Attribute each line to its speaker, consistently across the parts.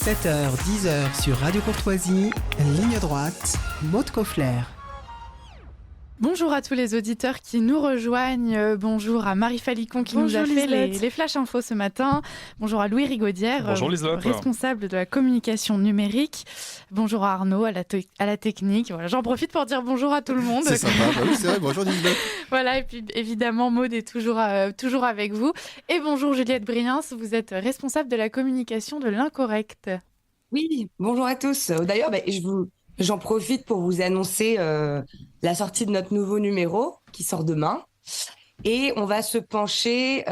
Speaker 1: 7h, 10h sur Radio Courtoisie, ligne droite, Maud Koffler.
Speaker 2: Bonjour à tous les auditeurs qui nous rejoignent. Bonjour à Marie Falicon qui nous a fait les flash infos ce matin. Bonjour à Louis Rigaudière, responsable de la communication numérique. Bonjour à Arnaud à la technique. Voilà, j'en profite pour dire bonjour à tout le monde.
Speaker 3: C'est sympa, bah oui, c'est vrai, bonjour Lisbeth.
Speaker 2: Voilà, et puis évidemment Maud est toujours avec vous. Et bonjour Juliette Briens, vous êtes responsable de la communication de l'Incorrect.
Speaker 4: Oui, bonjour à tous. D'ailleurs, j'en profite pour vous annoncer la sortie de notre nouveau numéro qui sort demain. Et on va se pencher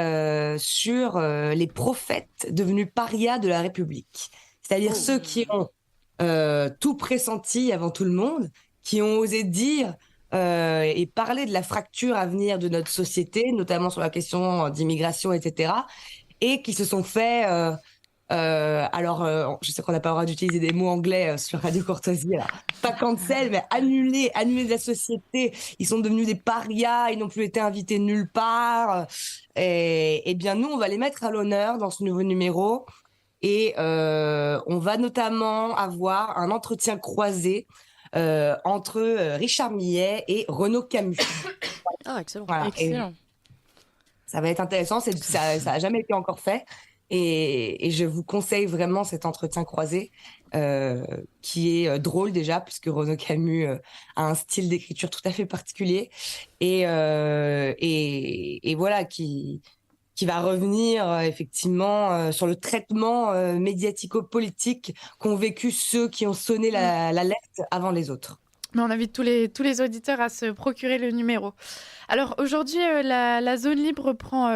Speaker 4: sur les prophètes devenus parias de la République. C'est-à-dire ceux qui ont tout pressenti avant tout le monde, qui ont osé dire et parler de la fracture à venir de notre société, notamment sur la question d'immigration, etc. Et qui se sont fait... je sais qu'on n'a pas le droit d'utiliser des mots anglais sur Radio Courtoisie, là. Pas cancel, mais annulés de la société. Ils sont devenus des parias, ils n'ont plus été invités nulle part. Et bien, nous, on va les mettre à l'honneur dans ce nouveau numéro. Et on va notamment avoir un entretien croisé entre Richard Millet et Renaud Camus.
Speaker 2: Ah, excellent.
Speaker 4: Voilà.
Speaker 2: Excellent.
Speaker 4: Ça va être intéressant, ça a jamais été encore fait. Et je vous conseille vraiment cet entretien croisé qui est drôle déjà, puisque Renaud Camus a un style d'écriture tout à fait particulier et voilà, qui va revenir effectivement sur le traitement médiatico-politique qu'ont vécu ceux qui ont sonné l'alerte avant les autres.
Speaker 2: Mais on invite tous les auditeurs à se procurer le numéro. Alors aujourd'hui, la zone libre prend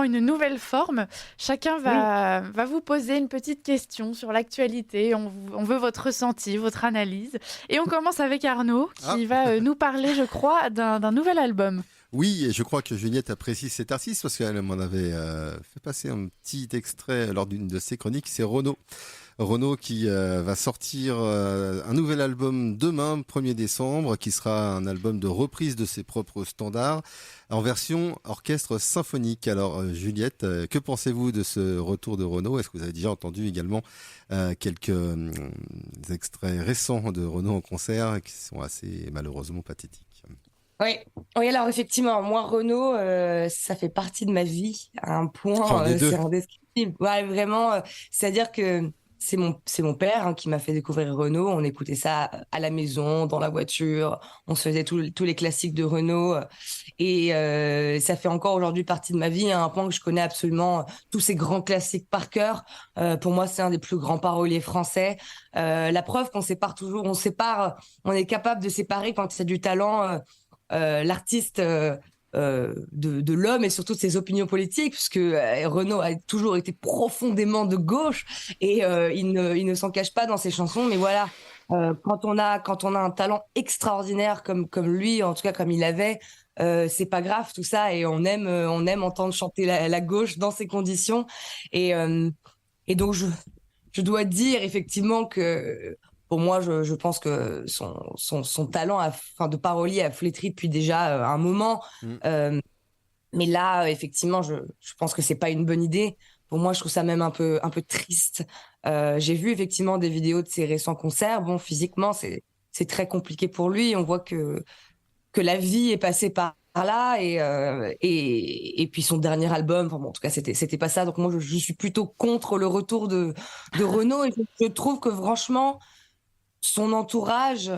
Speaker 2: une nouvelle forme. Chacun va vous poser une petite question sur l'actualité. On veut votre ressenti, votre analyse. Et on commence avec Arnaud qui va nous parler, je crois, d'un nouvel album.
Speaker 3: Oui, et je crois que Juliette apprécie cet artiste parce qu'elle m'en avait fait passer un petit extrait lors d'une de ses chroniques. C'est Renaud qui va sortir un nouvel album demain, 1er décembre, qui sera un album de reprise de ses propres standards en version orchestre symphonique. Alors Juliette, que pensez-vous de ce retour de Renaud ? Est-ce que vous avez déjà entendu également quelques extraits récents de Renaud en concert qui sont assez malheureusement pathétiques ?
Speaker 4: Oui, alors effectivement, moi Renaud, ça fait partie de ma vie à un point, c'est indescriptible. Ouais, vraiment, c'est-à-dire que c'est mon père qui m'a fait découvrir Renaud. On écoutait ça à la maison, dans la voiture. On se faisait tous les classiques de Renaud. Et ça fait encore aujourd'hui partie de ma vie, à un point que je connais absolument tous ces grands classiques par cœur. Pour moi, c'est un des plus grands paroliers français. La preuve qu'on sépare toujours, on est capable de séparer quand il y a du talent l'artiste de l'homme et surtout de ses opinions politiques, puisque Renaud a toujours été profondément de gauche et il ne s'en cache pas dans ses chansons. Mais voilà, quand on a un talent extraordinaire comme lui, en tout cas comme il avait, c'est pas grave tout ça, et on aime entendre chanter la gauche dans ces conditions. Et donc je dois dire effectivement que pour moi, je pense que son talent de parolier a flétri depuis déjà un moment. Mais là, effectivement, je pense que c'est pas une bonne idée. Pour moi, je trouve ça même un peu triste. J'ai vu effectivement des vidéos de ses récents concerts. Bon, physiquement, c'est très compliqué pour lui. On voit que la vie est passée par là, et puis son dernier album, enfin bon, en tout cas c'était pas ça. Donc moi je suis plutôt contre le retour de Renaud, et je trouve que franchement son entourage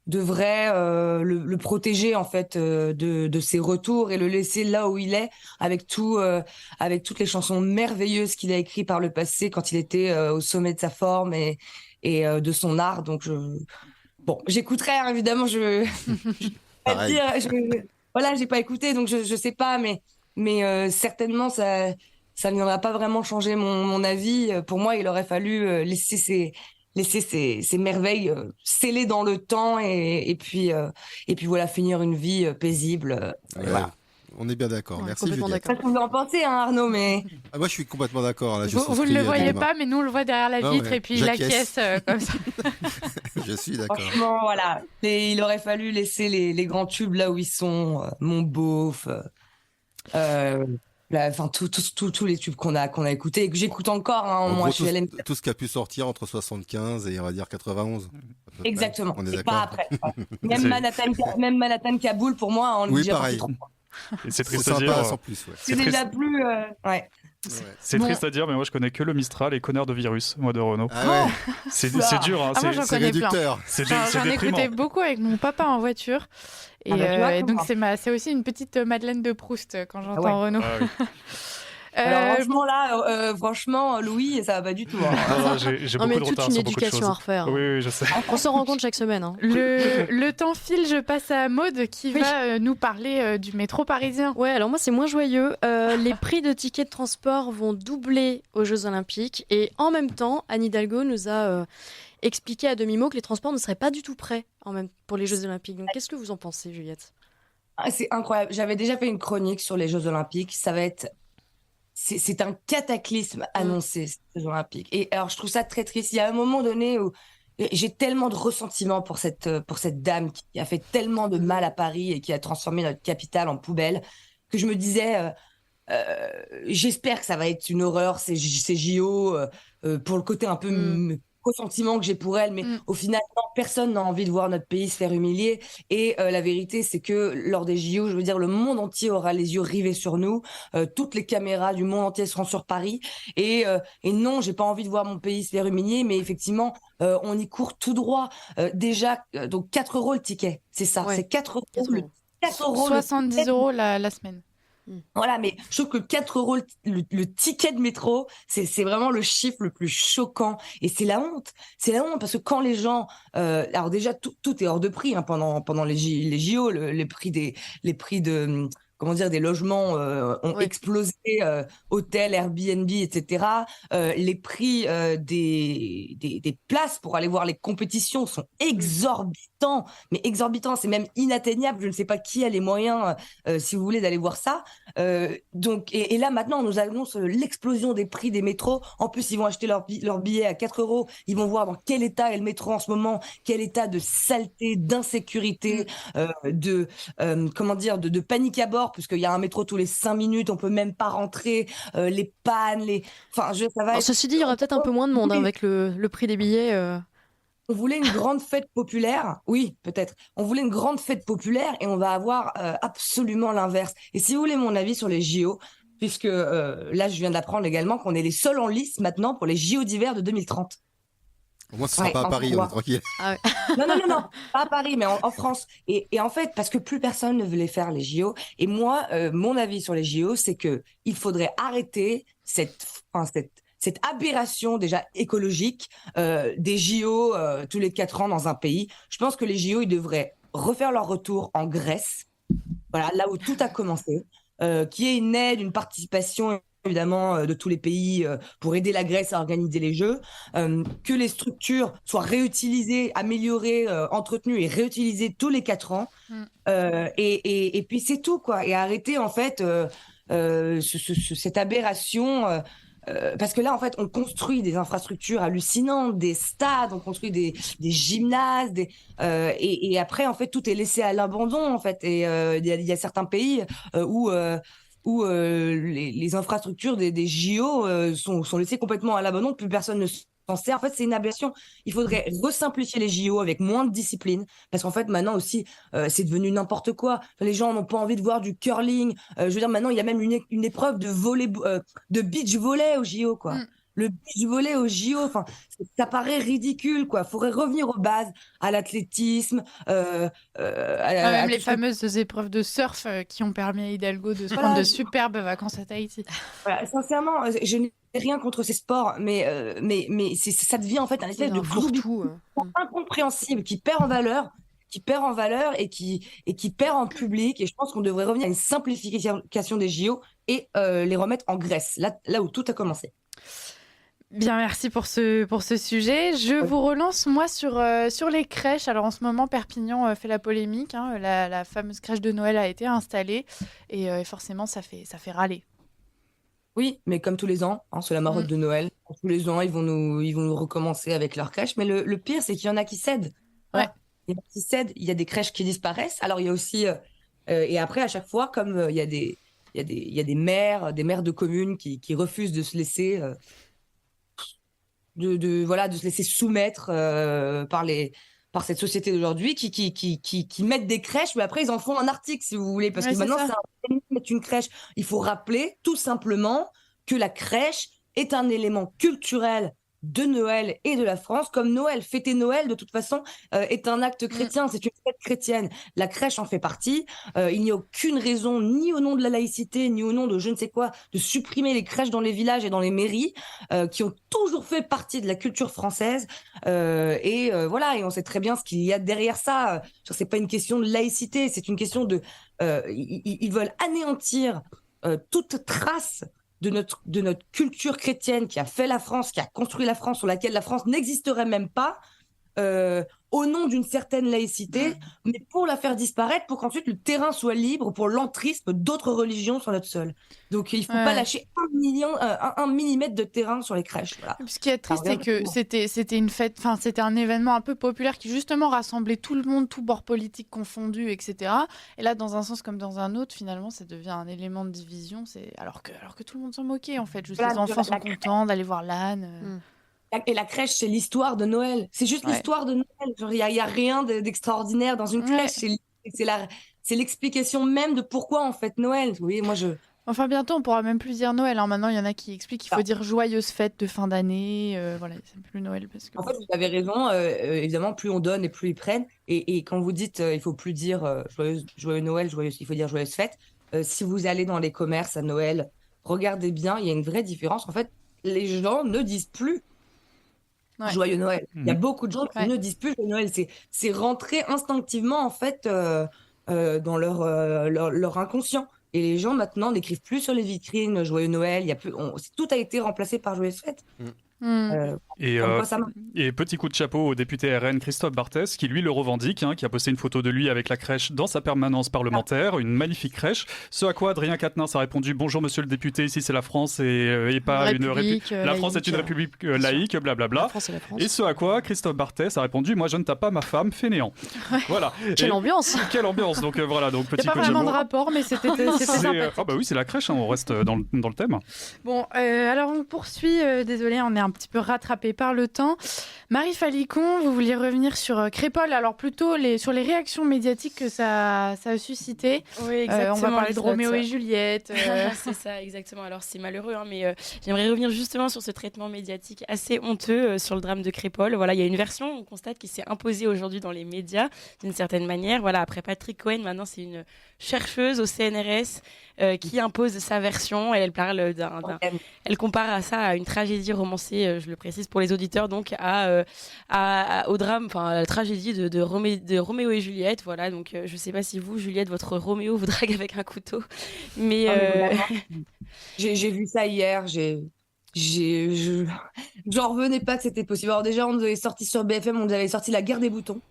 Speaker 4: devrait le protéger en fait de ses retours et le laisser là où il est, avec toutes les chansons merveilleuses qu'il a écrites par le passé quand il était au sommet de sa forme et de son art. Donc j'écouterai évidemment, je pas dire, voilà, j'ai pas écouté, donc je sais pas, mais certainement ça ne viendra pas vraiment changer mon avis. Pour moi, il aurait fallu laisser ces merveilles scellées dans le temps et puis voilà, finir une vie paisible. Voilà.
Speaker 3: On est bien d'accord. Merci Juliette.
Speaker 4: Je sais pas ce que vous en pensez, Arnaud, mais...
Speaker 3: moi, je suis complètement d'accord. Là,
Speaker 2: vous ne le voyez pas, mais nous, on le voit derrière la vitre, et puis il acquiesce comme ça.
Speaker 3: Je suis d'accord.
Speaker 4: Franchement, voilà. Il aurait fallu laisser les grands tubes là où ils sont. Mon beauf. Enfin, tous les tubes qu'on a écoutés et que j'écoute encore. Hein,
Speaker 3: En
Speaker 4: moi,
Speaker 3: gros,
Speaker 4: je suis LM.
Speaker 3: tout ce qui a pu sortir entre 75 et on va dire 91. à peu près.
Speaker 4: Exactement.
Speaker 3: On est
Speaker 4: Et
Speaker 3: d'accord.
Speaker 4: pas après. Ouais.
Speaker 5: C'est-
Speaker 4: Même Manhattan Kaboul, pour moi, on est
Speaker 3: Oui,
Speaker 4: déjà
Speaker 3: pareil.
Speaker 4: parti
Speaker 5: Et c'est
Speaker 3: C'est
Speaker 5: triste à
Speaker 3: sympa
Speaker 5: dire.
Speaker 3: sans plus. Ouais.
Speaker 4: C'est
Speaker 5: C'est
Speaker 4: déjà
Speaker 5: triste.
Speaker 4: plus. Ouais.
Speaker 5: C'est
Speaker 2: Bon.
Speaker 5: triste à dire, mais moi je connais que le Mistral et Connard de Virus, moi de Renault.
Speaker 3: Ah ouais,
Speaker 5: C'est
Speaker 4: Oula.
Speaker 5: dur, hein,
Speaker 2: Ah, moi,
Speaker 5: c'est-
Speaker 2: j'en
Speaker 3: c'est
Speaker 2: connais plein.
Speaker 3: réducteur.
Speaker 5: c'est
Speaker 2: J'en
Speaker 5: déprimant.
Speaker 2: écoutais beaucoup avec mon papa en voiture. Et,
Speaker 4: Ah bah, tu vois,
Speaker 2: et
Speaker 4: comme
Speaker 2: donc,
Speaker 4: moi.
Speaker 2: c'est aussi une petite Madeleine de Proust quand j'entends
Speaker 4: ouais.
Speaker 2: Renaud.
Speaker 5: Ah oui.
Speaker 4: Alors, franchement, Louis, ça va pas du tout. Hein.
Speaker 5: Non, j'ai
Speaker 6: Non,
Speaker 5: beaucoup
Speaker 6: mais
Speaker 5: de
Speaker 6: toute
Speaker 5: retard
Speaker 6: une
Speaker 5: sur beaucoup de
Speaker 6: éducation à
Speaker 5: choses.
Speaker 6: refaire.
Speaker 5: Oui, oui, je sais.
Speaker 6: On s'en rend compte chaque semaine. Hein.
Speaker 2: Le temps file, je passe à Maude qui
Speaker 6: Oui.
Speaker 2: va nous parler du métro parisien.
Speaker 6: Ouais, alors moi c'est moins joyeux. Les prix de tickets de transport vont doubler aux Jeux Olympiques et en même temps, Anne Hidalgo nous a expliqué à demi-mot que les transports ne seraient pas du tout prêts pour les Jeux Olympiques. Donc qu'est-ce que vous en pensez, Juliette?
Speaker 4: C'est incroyable. J'avais déjà fait une chronique sur les Jeux Olympiques. C'est un cataclysme annoncé, ces Jeux Olympiques. Et alors, je trouve ça très triste. Il y a un moment donné où j'ai tellement de ressentiment pour cette dame qui a fait tellement de mal à Paris et qui a transformé notre capitale en poubelle que je me disais, j'espère que ça va être une horreur, ces JO, pour le côté un peu ressentiment que j'ai pour elle. Mais au final, non, personne n'a envie de voir notre pays se faire humilier. Et la vérité, c'est que lors des JO, je veux dire, le monde entier aura les yeux rivés sur nous. Toutes les caméras du monde entier seront sur Paris. Et non, j'ai pas envie de voir mon pays se faire humilier, mais effectivement, on y court tout droit. Déjà, donc 4 € le ticket, c'est ça,
Speaker 6: Ouais,
Speaker 4: c'est 4 €.
Speaker 6: 4 €
Speaker 4: 4 €
Speaker 2: 70 € la semaine.
Speaker 4: Voilà, mais je trouve que 4 € le ticket de métro, c'est vraiment le chiffre le plus choquant. Et c'est la honte. C'est la honte parce que quand les gens... alors déjà, tout est hors de prix hein, pendant les JO. Les prix de... Comment dire, des logements ont explosé, hôtels, Airbnb, etc. Les prix des places pour aller voir les compétitions sont exorbitants, mais exorbitants, c'est même inatteignable. Je ne sais pas qui a les moyens, si vous voulez, d'aller voir ça. Donc, et là, maintenant, on nous annonce l'explosion des prix des métros. En plus, ils vont acheter leur billet à 4 €. Ils vont voir dans quel état est le métro en ce moment, quel état de saleté, d'insécurité, comment dire, de panique à bord, puisqu'il y a un métro tous les 5 minutes, on peut même pas rentrer, les pannes, enfin, ça va
Speaker 6: Alors,
Speaker 4: être...
Speaker 6: ceci dit, il y aura peut-être un peu moins de monde hein, avec le prix des billets.
Speaker 4: On voulait une grande fête populaire, oui, peut-être. On voulait une grande fête populaire et on va avoir absolument l'inverse. Et si vous voulez mon avis sur les JO, puisque là, je viens d'apprendre également qu'on est les seuls en lice maintenant pour les JO d'hiver de 2030.
Speaker 3: Au moins, ce sera pas à Paris, on est tranquille.
Speaker 6: Ah ouais.
Speaker 4: Non, pas à Paris, mais en France. Et en fait, parce que plus personne ne voulait faire les JO. Et moi, mon avis sur les JO, c'est que il faudrait arrêter cette aberration déjà écologique des JO tous les 4 ans dans un pays. Je pense que les JO, ils devraient refaire leur retour en Grèce, voilà, là où tout a commencé, qu'il y ait une aide, une participation évidemment de tous les pays pour aider la Grèce à organiser les Jeux, que les structures soient réutilisées, améliorées, entretenues et réutilisées tous les 4 ans. Et puis c'est tout, quoi. Et arrêter en fait cette aberration. Parce que là, en fait, on construit des infrastructures hallucinantes, des stades, on construit des gymnases, et après, en fait, tout est laissé à l'abandon, en fait. Et il y a certains pays où les infrastructures des JO sont laissées complètement à l'abandon, plus personne ne s'en sert. En fait, c'est une aberration. Il faudrait resimplifier les JO avec moins de discipline, parce qu'en fait, maintenant aussi, c'est devenu n'importe quoi. Les gens n'ont pas envie de voir du curling. Je veux dire, maintenant, il y a même une épreuve de beach volley aux JO, quoi. Le beach volley aux JO, enfin, ça paraît ridicule, quoi. Faudrait revenir aux bases, à l'athlétisme,
Speaker 2: même les fameuses épreuves de surf qui ont permis à Hidalgo de se prendre de superbes vacances à Tahiti.
Speaker 4: Voilà, sincèrement, je n'ai rien contre ces sports, mais ça devient en fait un espèce de
Speaker 6: fourre-tout
Speaker 4: incompréhensible qui perd en valeur et qui perd en public. Et je pense qu'on devrait revenir à une simplification des JO et les remettre en Grèce, là où tout a commencé.
Speaker 2: Bien, merci pour ce sujet. Je vous relance, moi, sur les crèches. Alors, en ce moment, Perpignan fait la polémique. Hein. La fameuse crèche de Noël a été installée. Et forcément, ça fait râler.
Speaker 4: Oui, mais comme tous les ans, hein, c'est la marotte de Noël. Tous les ans, ils vont nous recommencer avec leur crèche. Mais le pire, c'est qu'il y en a qui cèdent. Voilà.
Speaker 2: Ouais.
Speaker 4: Il y a des crèches qui disparaissent. Alors, il y a aussi... et après, à chaque fois, comme il y a des il y a des maires de communes qui refusent de se laisser de se laisser soumettre par cette société d'aujourd'hui qui mettent des crèches, mais après ils en font un article, si vous voulez, parce que maintenant c'est un mettre une crèche. Il faut rappeler tout simplement que la crèche est un élément culturel de Noël et de la France, comme Noël. Fêter Noël, de toute façon, est un acte chrétien, c'est une fête chrétienne. La crèche en fait partie. Il n'y a aucune raison, ni au nom de la laïcité, ni au nom de je ne sais quoi, de supprimer les crèches dans les villages et dans les mairies, qui ont toujours fait partie de la culture française. Voilà, et on sait très bien ce qu'il y a derrière ça. C'est pas une question de laïcité, c'est une question de... ils veulent anéantir toute trace de notre culture chrétienne qui a fait la France, qui a construit la France, sur laquelle la France n'existerait même pas, au nom d'une certaine laïcité, mais pour la faire disparaître, pour qu'ensuite le terrain soit libre pour l'entrisme d'autres religions sur notre sol. Donc il ne faut pas lâcher un millimètre de terrain sur les crèches. Voilà.
Speaker 2: Ce qui est triste, c'est que c'était une fête, enfin c'était un événement un peu populaire qui justement rassemblait tout le monde, tout bord politique confondu, etc. Et là, dans un sens comme dans un autre, finalement, ça devient un élément de division. Alors que tout le monde s'en moquait, en fait. Juste les enfants sont contents d'aller voir l'âne.
Speaker 4: Et la crèche, c'est l'histoire de Noël. C'est juste l'histoire de Noël. Il y a rien d'extraordinaire dans une crèche. C'est l'explication même de pourquoi on fête Noël. Vous voyez,
Speaker 2: Enfin, bientôt, on pourra même plus dire Noël. Hein. Maintenant, il y en a qui expliquent qu'il faut dire joyeuse fête de fin d'année. Voilà, c'est plus Noël. Parce que...
Speaker 4: En fait, vous avez raison. Évidemment, plus on donne et plus ils prennent. Et quand vous dites il faut plus dire joyeux Noël, il faut dire joyeuse fête. Si vous allez dans les commerces à Noël, regardez bien, il y a une vraie différence. En fait, les gens ne disent plus joyeux Noël. Il y a beaucoup de gens qui ne disent plus joyeux Noël. C'est rentré instinctivement, en fait, dans leur inconscient. Et les gens, maintenant, n'écrivent plus sur les vitrines joyeux Noël. Tout a été remplacé par joyeuse fête.
Speaker 5: Et petit coup de chapeau au député RN Christophe Barthès, qui lui le revendique, qui a posté une photo de lui avec la crèche dans sa permanence parlementaire, une magnifique crèche. Ce à quoi Adrien Quatennens a répondu: bonjour monsieur le député, ici c'est la France et pas une république. La France est une république laïque, blablabla. Et ce à quoi Christophe Barthès a répondu: moi je ne tape pas ma femme, fainéant. Voilà.
Speaker 6: Quelle ambiance.
Speaker 5: Quelle ambiance. Donc voilà, donc petit
Speaker 2: coup de chapeau. Il n'y a pas vraiment de rapport, mais c'était sympathique.
Speaker 5: Ah bah oui, c'est la crèche, on reste dans le thème.
Speaker 2: Bon, alors on poursuit. Désolé, on est un petit peu rattrapé par le temps. Marie Falicon, vous vouliez revenir sur Crépol, alors plutôt sur les réactions médiatiques que ça a suscité.
Speaker 7: Oui, exactement.
Speaker 2: On va parler de Roméo et Juliette.
Speaker 7: C'est ça, exactement. Alors c'est malheureux, mais j'aimerais revenir justement sur ce traitement médiatique assez honteux sur le drame de Crépol. Voilà, il y a une version, on constate, qui s'est imposée aujourd'hui dans les médias d'une certaine manière. Voilà, après Patrick Cohen, maintenant c'est une chercheuse au CNRS qui impose sa version. Elle parle elle compare à ça à une tragédie romancée, je le précise pour les auditeurs, donc au drame, enfin à la tragédie de Roméo et Juliette. Voilà, donc je sais pas si vous, Juliette, votre Roméo vous drague avec un couteau, mais
Speaker 4: j'ai vu ça hier. J'en revenais pas que c'était possible. Alors déjà, on nous avait sorti sur BFM, on nous avait sorti La Guerre des boutons.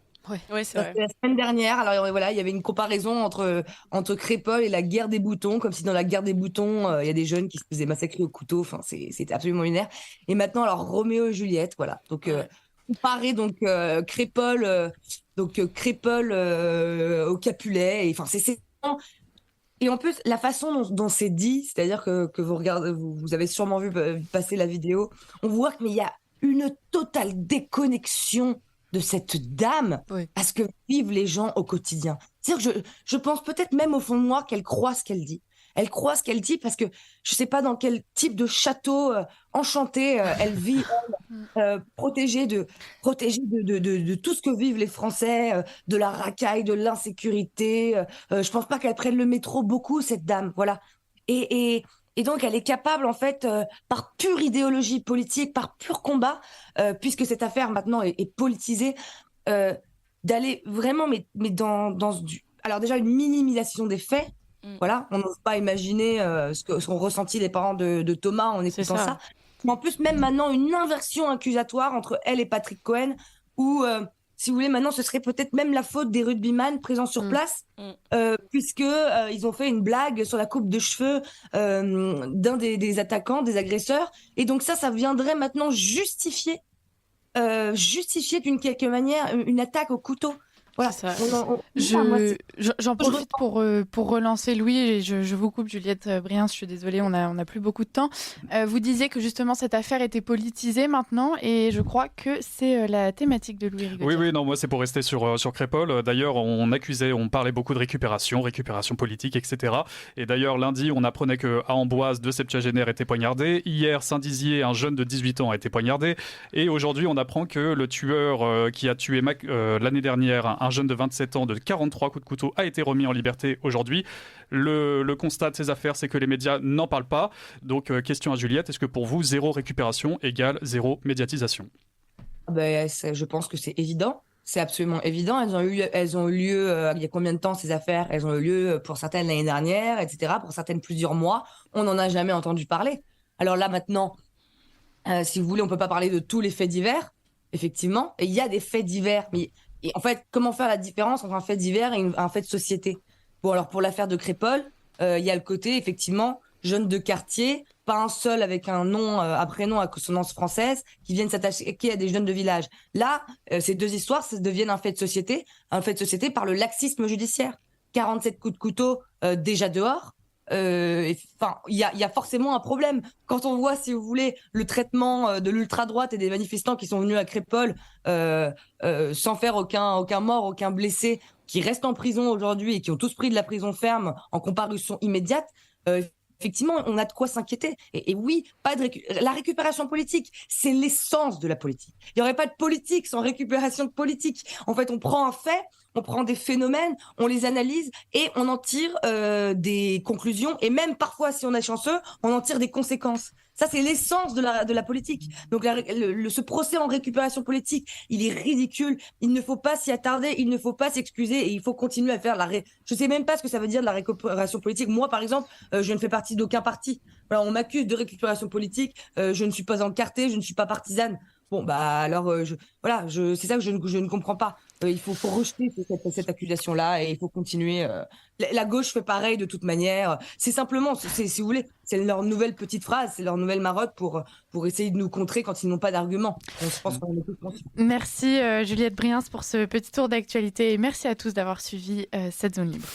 Speaker 7: Ouais, c'est vrai.
Speaker 4: La semaine dernière, alors voilà, il y avait une comparaison entre Crépol et la guerre des boutons, comme si dans la guerre des boutons, il y a des jeunes qui se faisaient massacrer au couteau. Enfin, c'était absolument lunaire. Et maintenant, alors Roméo et Juliette, voilà. Donc comparer Crépol, au Capulet. Et enfin, c'est et en plus, la façon dont c'est dit, c'est-à-dire que vous regardez, vous avez sûrement vu passer la vidéo, on voit qu'il y a une totale déconnexion de cette dame à ce que vivent les gens au quotidien. C'est-à-dire que je pense peut-être même au fond de moi qu'elle croit ce qu'elle dit. Elle croit ce qu'elle dit parce que je ne sais pas dans quel type de château enchanté elle vit, protégée de tout ce que vivent les Français, de la racaille, de l'insécurité. Je ne pense pas qu'elle prenne le métro beaucoup, cette dame. Voilà. Et donc, elle est capable, en fait, par pure idéologie politique, par pur combat, puisque cette affaire, maintenant, est politisée, d'aller vraiment, mais alors déjà, une minimisation des faits. Voilà, on n'ose pas imaginer ce qu'ont ressenti les parents de Thomas en écoutant ça. Mais en plus, même maintenant, une inversion accusatoire entre elle et Patrick Cohen, où... si vous voulez, maintenant, ce serait peut-être même la faute des rugbyman présents sur place, puisque ils ont fait une blague sur la coupe de cheveux d'un des attaquants, des agresseurs. Et donc ça viendrait maintenant justifier d'une quelque manière une attaque au couteau. Voilà.
Speaker 7: C'est ça.
Speaker 2: J'en profite pour relancer Louis, et je vous coupe, Juliette Briens, je suis désolée, on a plus beaucoup de temps. Vous disiez que justement cette affaire était politisée maintenant, et je crois que c'est la thématique de Louis Rigotier.
Speaker 5: Oui, non, moi c'est pour rester sur Crépol. D'ailleurs, on parlait beaucoup de récupération politique, etc. Et d'ailleurs, lundi, on apprenait qu'à Amboise, 2 septuagénaires étaient poignardés. Hier, Saint-Dizier, un jeune de 18 ans a été poignardé. Et aujourd'hui, on apprend que le tueur qui a tué l'année dernière un jeune de 27 ans de 43 coups de couteau a été remis en liberté aujourd'hui. Le constat de ces affaires, c'est que les médias n'en parlent pas. Donc, question à Juliette, est-ce que pour vous, 0 récupération égale 0 médiatisation ?
Speaker 4: Je pense que c'est évident. C'est absolument évident. Elles ont eu lieu il y a combien de temps ces affaires ? Elles ont eu lieu pour certaines l'année dernière, etc. Pour certaines plusieurs mois. On n'en a jamais entendu parler. Alors là maintenant, si vous voulez, on peut pas parler de tous les faits divers, effectivement. Et il y a des faits divers. Mais et en fait, comment faire la différence entre un fait divers et un fait de société ? Bon, alors pour l'affaire de Crépol, il y a le côté effectivement jeune de quartier, pas un seul avec un nom, un prénom à consonance française, qui viennent s'attaquer à des jeunes de village. Là, ces 2 histoires, ça deviennent un fait de société par le laxisme judiciaire. 47 coups de couteau déjà dehors. Enfin, il y a forcément un problème. Quand on voit, si vous voulez, le traitement de l'ultra-droite et des manifestants qui sont venus à Crépol sans faire aucun mort, aucun blessé, qui restent en prison aujourd'hui et qui ont tous pris de la prison ferme en comparution immédiate, effectivement, on a de quoi s'inquiéter. Et oui, la récupération politique, c'est l'essence de la politique. Il n'y aurait pas de politique sans récupération de politique. En fait, on prend un fait, on prend des phénomènes, on les analyse et on en tire des conclusions. Et même parfois, si on est chanceux, on en tire des conséquences. Ça, c'est l'essence de la politique. Donc, ce procès en récupération politique, il est ridicule. Il ne faut pas s'y attarder, il ne faut pas s'excuser et il faut continuer à faire Je sais même pas ce que ça veut dire de la récupération politique. Moi, par exemple, je ne fais partie d'aucun parti. Voilà, on m'accuse de récupération politique. Je ne suis pas encartée, je ne suis pas partisane. Bon, bah alors, c'est ça que je ne comprends pas. Il faut rejeter cette accusation-là et il faut continuer. La gauche fait pareil de toute manière. C'est simplement, si vous voulez, c'est leur nouvelle petite phrase, c'est leur nouvelle marotte pour essayer de nous contrer quand ils n'ont pas d'arguments. Je pense qu'on est tous conscients.
Speaker 2: Merci Juliette Briens pour ce petit tour d'actualité et merci à tous d'avoir suivi cette zone libre.